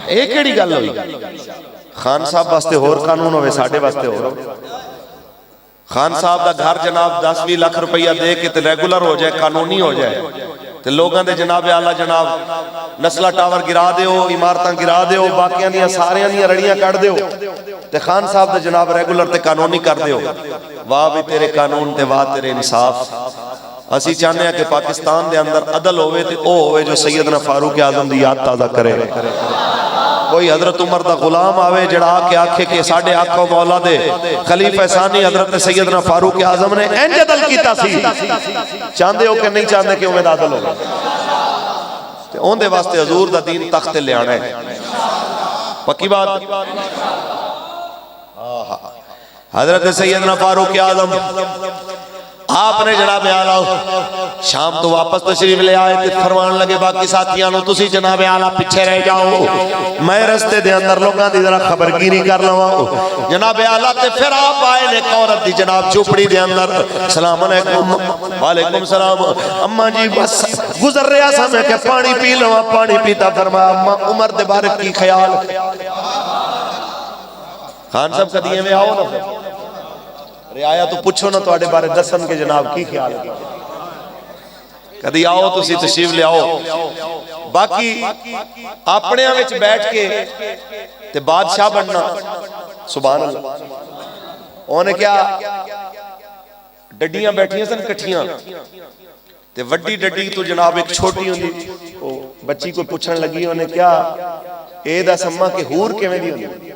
ایک کیڑی گل ہوئی خان صاحب واسطے ہور قانون ہوئے ساڑھے واسطے ہور خان صاحب دا گھر جناب 10-20 لاکھ روپیہ دے کے تے ریگولر ہو جائے قانونی ہو جائے تے لوگاں دے جناب اعلیٰ جناب نسلہ ٹاور گرا دیو عمارتاں گرا دیو باقیاں دیاں ساریاں دیاں رڑیاں کٹ دیو تے خان صاحب دے جناب ریگولر تے قانونی کر دیو واہ بھی تیرے قانون تے واہ تیرے انصاف اسی چاہنے ہیں کہ پاکستان دے اندر عدل ہوئے تے او ہوئے جو سیدنا فاروق اعظم دی یاد تازہ کرے کوئی حضرت عمر دا غلام آوے جڑا آکے آکھے کہ ساڑھے آقا مولا دے خلیفہ ثانی حضرت سیدنا فاروق اعظم نے انج عدل کیتا سی چاندے ہو کہ نہیں چاندے کہ امید عدل ہوگا اون دے واسطے حضور دا دین تخت لے آنا ہے پکی بات حضرت سیدنا فاروق اعظم آپ نے جناب اعلیٰ شام تو واپس تشریف لے آئے تھے فرمان لگے باقی ساتھیاں نو تسی جناب اعلیٰ پیچھے رہ جاؤ میں رستے دے اندر لوگاں دی ذرا خبر گیری کر لواں جناب اعلیٰ تے پھر آپ آئے نے عورت دی جناب چوپڑی دے اندر سلام علیکم وعلیکم السلام اماں جی بس گزر رہا سا میں کہ پانی پی لواں پانی پیتا فرمایا اماں عمر دے بارک کی خیال خان صاحب کدیے میں آؤ نا رعایا تو پوچھو نا تو آڑے بارے دسن کے جناب کی خیال ہے کدی آؤ تو سی تشریف لے آؤ باقی اپنے ہمیں بیٹھ کے تے بادشاہ بننا سبحان اللہ انہیں کیا ڈڈیاں بیٹھیاں سن کٹھیاں تے وڈی ڈڈی تو جناب ایک چھوٹی ہوندی بچی کو پوچھن لگی انہیں کیا اے دا سمہ کہ ہور کے میں دی ہوندی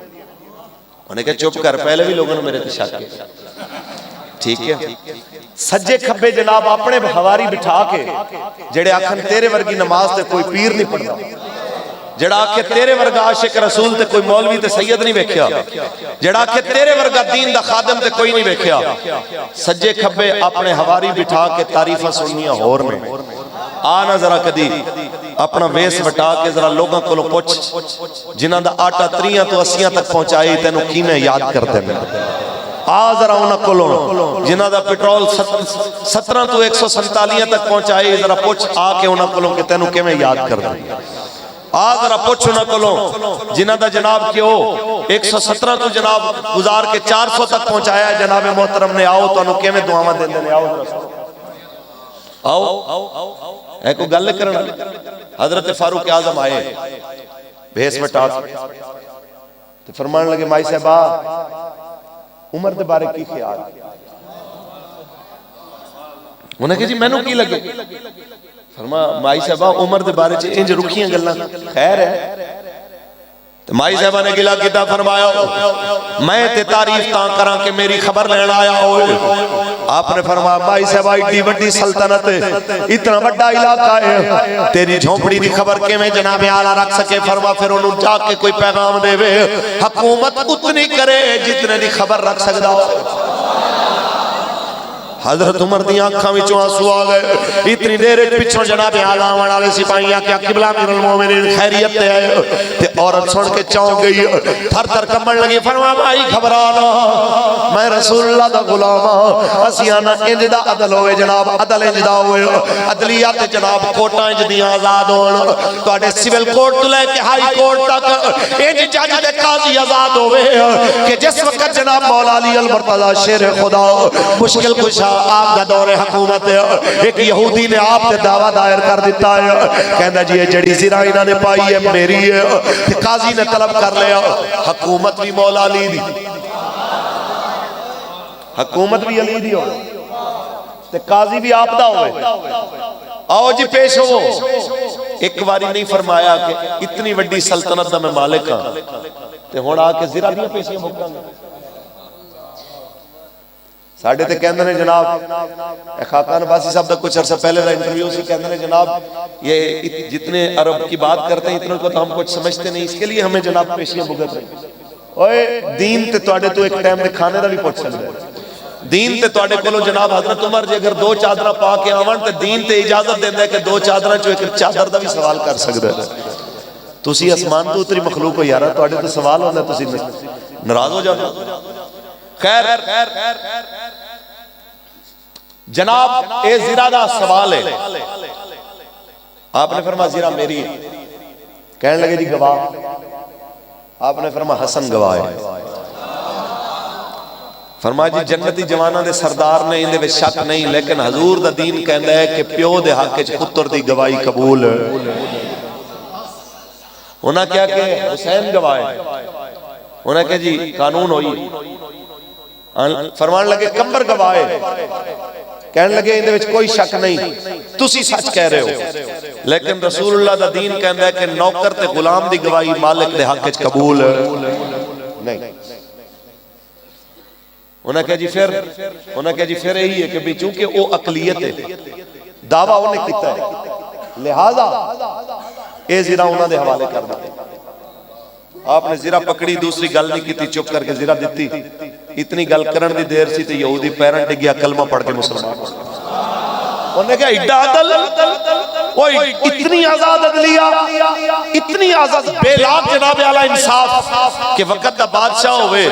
انہیں کہا چپ کر پہلے بھی لوگوں نے میرے تشاک کے ٹھیک ہے سجے کھبے جناب اپنے ہواری بٹھا کے جڑے آکھن تیرے ورگی نماز تے کوئی پیر نہیں پڑھتا جڑا آکھے تیرے ورگا عاشق رسول تے کوئی مولوی تے سید نہیں بیکھیا جڑا آکھے تیرے ورگا دین دا خادم تے کوئی نہیں بیکھیا سجے کھبے اپنے ہواری بٹھا کے تعریفہ سننیاں ہور میں آنا ذرا کدی اپنا ویس وٹا کے ذرا لوگاں کو لو پوچھ جنہاں دا آٹا 30 تو 80 تک پہنچائی تینوں کینے یاد کرتے میں ذرا انہاں کو لو جنہاں دا پیٹرول 17 تو 147 تک پہنچائی ذرا پوچھ آکے انہاں کو لو کہ تینوں کینے یاد کرتے ذرا پوچھ انہاں کو لو جنہاں دا جناب کیوں 117 تو جناب گزار کے 400 تک پہنچایا ہے جناب محترم نے آؤ تو انہوں کینے دعاواں دیں دیں آؤ اے کو گل کرنا حضرت فاروق اعظم آئے بھیس وٹا تو فرمان لگے مائی صاحبہ عمر دے بارے کی خیال انہیں کہ جی میں نو کی لگے فرما مائی صاحبہ عمر دے بارے چھے انج رکھیاں گلنا خیر ہے تو مائی صاحبہ نے گلا کتا فرمایا میں تے تعریف تاں کراں کہ میری خبر لینا آیا ہوئے آپ نے فرمایا مائی صاحبہ ایڈی وڈی سلطنت اتنا وڈا علاقہ ہے تیری جھونپڑی دی خبر کے میں جناب اعلیٰ رکھ سکے فرما پھر انہوں جا کے کوئی پیغام دے وے حکومت اتنی کرے جتنے دی خبر رکھ سکتا ہو حضرت عمر دی آنکھاں میں آنسو آ گئے اتنی دیر پچھوں جناب اعلیٰ والے سپاہیاں کیا قبلہ امیر المومنین خیریت تے آئے تے عورت سن کے چون گئی تھر تھر کمبڑ لگی فرما بھائی گھبرانا میں رسول اللہ دا غلام اسیانا انج دا عدل ہوئے جناب عدل انج دا ہوئے عدلیات جناب کوٹا انج دی آزاد ہوئے تو آڑے سیول کورٹ تو لے کے ہائی کورٹ تک انج جج دے قاضی آزاد ہوئے کہ جس وقت جناب مولا علی المرتضی شیر خدا مشکل کشا آپ کا دور حکومت ہے ایک یہودی نے آپ نے دعویٰ دائر کر دیتا ہے کہنا جی یہ جڑی زرائنہ نے پائی ہے میری ہے قاضی نے طلب کر لیا حکومت بھی مولا علی دی حکومت بھی علی دی ہو تے قاضی بھی آپ دا ہوئے آؤ جی پیش ہو ایک باری نہیں فرمایا کہ اتنی وڈی سلطنت دا میں مالک ہاں تے ہونا آکے زرہ دیا پیشیاں بھگتا گا ساڑھے تے کہندے نے جناب خاقان باسی صاحب دا کچھ عرصہ پہلے دا انٹرویو سے کہندے نے جناب یہ جتنے عرب کی بات کرتے ہیں اتنے کو تو ہم کچھ سمجھتے نہیں اس کے لیے ہمیں جناب پیشیاں بھگت رہے ہیں اوہ دین تے توڑے تو ایک ٹائم میں کھانے دا بھی پوچھ سکتے ہیں دین تے توڑے کو لو جناب حضرت عمر جی اگر 2 چادرہ پا کے آوان تے دین تے اجازت دیں دے کہ 2 چادرہ جو ایک چادر دا بھی سوال کر سکتے ہیں تسی اسمان تو اتری مخلوق ہو یارا توڑے تو سوال ہونا تسی نراز ہو جانا خیر جناب اے زیرہ دا سوال ہے آپ نے فرمایا زیرہ میری ہے کہنے لگے جی گواہ آپ نے فرمایا حسن گواہ ہے. فرمایا جی جنتی جواناں دے سردار نے اندے وچ شک نہیں، لیکن حضور دا دین کہندا ہے کہ پیو دے حق وچ پتر دی گواہی قبول. انہاں کیا کہ حسین گواہ ہے. انہاں کہ جی قانون ہوئی. فرمان لگے کمبر گواہ ہے. کہنے لگے اندے وچ کوئی شک نہیں، تسی سچ کہہ رہے ہو، لیکن رسول اللہ دا دین کہندا ہے کہ نوکر تے غلام دی گواہی مالک دے حق وچ قبول نہیں. انہاں کہا جی پھر یہی ہے کہ بھی چونکہ وہ اقلیت ہے، دعویٰ انہیں کیتا ہے، لہذا اے زیرہ انہاں دے حوالے کر دیتے. آپ نے زیرہ پکڑی، دوسری گل نہیں کیتی، چپ کر کے زیرہ دیتی. اتنی گل کرن دی دیر سی تے یہودی پیرن ڈگیا کلمہ پڑھ کے مسلمان. انہوں نے کہا اڈا عدل، اتنی آزاد عدلیہ، اتنی آزاد بے لاک جناب اعلیٰ انصاف کہ وقت دا بادشاہ ہوئے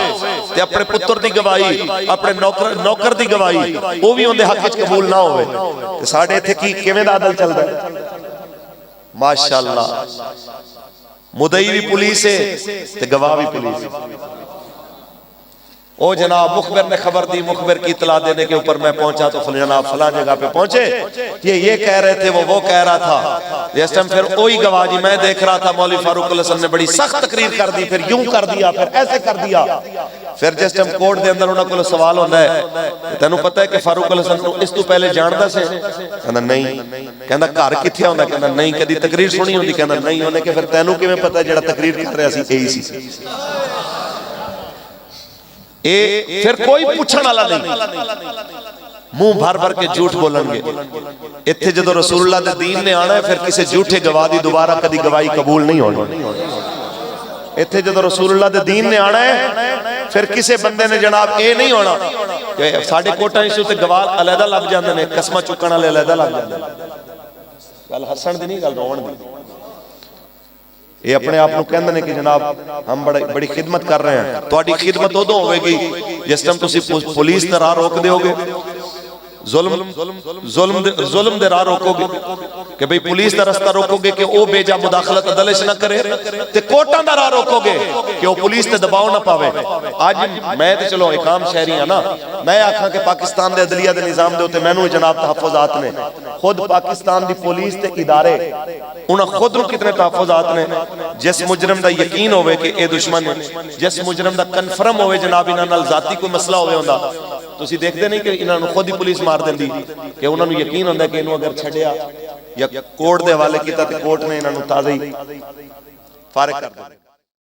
تے اپنے پتر دی گواہی، اپنے نوکر دی گواہی وہ بھی اندے حق وچ قبول نہ ہوئے. ساڑھے تھے کی کیویں دا عدل چل رہا ہے. ماشاءاللہ مدعی بھی پولیس ہے تے گواہ بھی پولیس ہے. او جناب مخبر نے خبر دی، مخبر کی اطلاع دینے کے اوپر میں پہنچا تو جناب فلاں جگہ پہ پہنچے، یہ کہہ رہے تھے، وہ کہہ رہا تھا. جس ٹائم پھر وہی گواہ جی میں دیکھ رہا تھا مولوی فاروق اللہ وسلم نے بڑی سخت تقریر کر دی، پھر یوں کر دیا، پھر ایسے کر دیا. پھر جس ٹائم کورٹ دے اندر انہوں کو سوال ہوتا ہے تینوں پتہ ہے کہ فاروق اللہ وسلم اس تو پہلے جانتا سے؟ کہنا نہیں. کہنا گھر کتھے ہوندا؟ کہنا نہیں. کدی تقریر سنی ہوندی؟ کہنا نہیں. انہیں کہ پھر تینوں کیویں پتہ ہے جڑا تقریر کر رہا سی یہی سی. پھر کوئی پوچھن والا نہیں، منہ بھر بھر کے جھوٹ بولن گے. اتھے جدو رسول اللہ دے دین نے آنا ہے پھر کسی جھوٹے گواہ دی دوبارہ کدی گواہی قبول نہیں ہونی. اتھے جدو رسول اللہ دے دین نے آنا ہے پھر کسی بندے نے جناب اے نہیں ہونا کہ ساڑھے کوٹا ایشو تے گواہ علیحدہ لگ جاندے نے، قسمہ چکن والے علیحدہ لگ جاندے نے. گل ہسن دی نہیں، گل رون دی. یہ اپنے آپ کو کہندے نے کہ جناب ہم بڑی خدمت کر رہے ہیں. تو آڈی خدمت ہو دو ہوئے گی جس ٹائم تسی پولیس تے راہ روک دے ہوگے، ظلم دے راہ روکو گے کہ بھئی پولیس دا رستہ روکو گے کہ او بے جا مداخلت عدلش نہ کرے، تے کوٹاں دا راہ روکو گے کہ او پولیس تے دباؤ نہ پاوے. آج میں تے چلو ایک عام شہری ہاں نا، میں آکھاں کہ پاکستان دے عدلیہ دے نظام دے ہوتے میں نو جناب تحفظات نے. خود پاکستان دی پولیس تے ادارے انہاں خود نو کتنے تحفظات نے. جس مجرم دا یقین ہوئے کہ اے دشمن ہے، جس مجرم دا کنفرم ہوئے جناب انہاں نال ذاتی کوئی مسئلہ ہوئے ہوندا، تو اسی دیکھ دے نہیں کہ انہاں نو خود ہی پولیس مار دیں دی کہ انہاں نو یقین ہوندہ ہے کہ انہوں اگر چھڑیا یا کورٹ دے حوالے کیتا تے کورٹ نے انہاں نو تازہ ہی فارغ کر دیں.